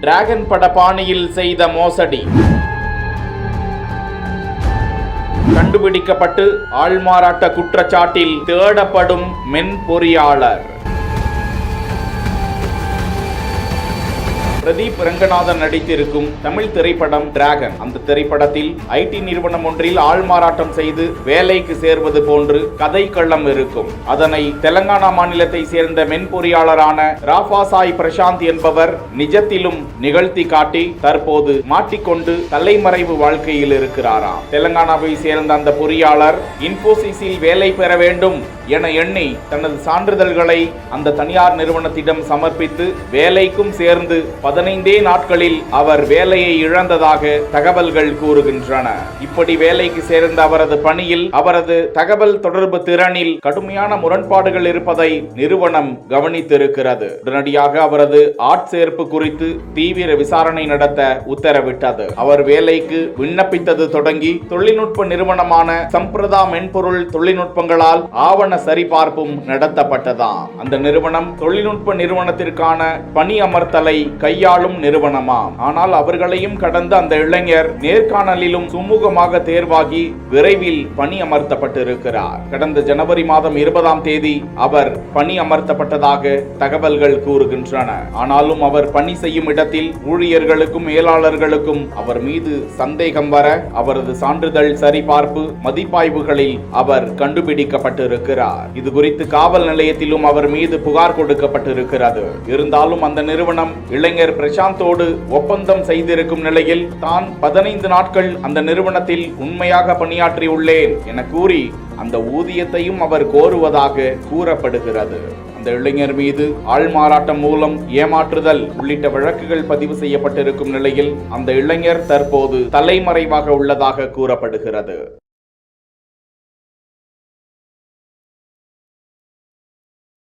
Dragon பட பாணியில் செய்த மோசடி கண்டுபிடிக்கப்பட்டு ஆள்மாறாட்ட குற்றச்சாட்டில் தேடப்படும் மென்பொறியாளர். பிரதீப் ரங்கநாதன் நடித்திருக்கும் தமிழ் திரைப்படம் டிராகன். அந்த திரைப்படத்தில் ஐடி நிறுவனம் ஒன்றில் ஆள்மாறாட்டம் செய்து வேலைக்கு சேர்வது போன்று கதைக்களம் இருக்கும். அதனை தெலங்கானா மாநிலத்தை சேர்ந்த மென்பொறியாளரான ராஃபா சாய் பிரசாந்த் என்பவர் நிஜத்திலும் நிகழ்த்தி காட்டி தற்போது மாட்டிக்கொண்டு தலைமறைவு வாழ்க்கையில் இருக்கிறாராம். தெலங்கானாவை சேர்ந்த அந்த பொறியாளர் இன்போசிஸில் வேலை பெற வேண்டும் என எண்ணி தனது சான்றிதழ்களை அந்த தனியார் நிறுவனத்திடம் சமர்ப்பித்து வேலைக்கும் சேர்ந்து 15 நாட்களில் அவர் வேலையை இழந்ததாக தகவல்கள் கூறுகின்றன. இப்படி வேலைக்கு சேர்ந்த அவரது பணியில் அவரது தகவல் தொடர்பு திறனில் கடுமையான முரண்பாடுகள் இருப்பதை நிறுவனம் கவனித்திருக்கிறது. உடனடியாக அவரது ஆட்சேர்ப்பு குறித்து தீவிர விசாரணை நடத்த உத்தரவிட்டது. அவர் வேலைக்கு விண்ணப்பித்தது தொடங்கி தொழில்நுட்ப நிறுவனமான சம்பிரதா மென்பொருள் தொழில்நுட்பங்களால் ஆவண சரிபார்ப்பும் நடத்தப்பட்டதாம். அந்த நிறுவனம் தொழில்நுட்ப நிறுவனத்திற்கான பணி அமர்த்தலை கையாளும் நிறுவனமாம். ஆனால் அவர்களையும் கடந்த அந்த இளைஞர் நேர்காணலிலும் சுமூகமாக தேர்வாகி விரைவில் பணி அமர்த்தப்பட்டிருக்கிறார். கடந்த ஜனவரி மாதம் 20ஆம் தேதி அவர் பணி அமர்த்தப்பட்டதாக தகவல்கள் கூறுகின்றன. ஆனாலும் அவர் பணி செய்யும் இடத்தில் ஊழியர்களுக்கும் மேலாளர்களுக்கும் அவர் மீது சந்தேகம் வர அவரது சான்றிதழ் சரிபார்ப்பு மதிப்பாய்வுகளில் அவர் கண்டுபிடிக்கப்பட்டிருக்கிறார். இது குறித்து காவல் நிலையத்திலும் அவர் மீது புகார் கொடுக்கப்பட்டிருக்கிறது. இருந்தாலும் அந்த நிறுவனம் இளைஞர் பிரசாந்தோடு ஒப்பந்தம் செய்திருக்கும் நிலையில் தான் 15 நாட்கள் அந்த நிறுவனத்தில் உண்மையாக பணியாற்றியுள்ளேன் என கூறி அந்த ஊதியத்தையும் அவர் கோருவதாக கூறப்படுகிறது. அந்த இளைஞர் மீது ஆள்மாறாட்டம் மூலம் ஏமாற்றுதல் உள்ளிட்ட வழக்குகள் பதிவு செய்யப்பட்டிருக்கும் நிலையில் அந்த இளைஞர் தற்போது தலைமறைவாக உள்ளதாக கூறப்படுகிறது.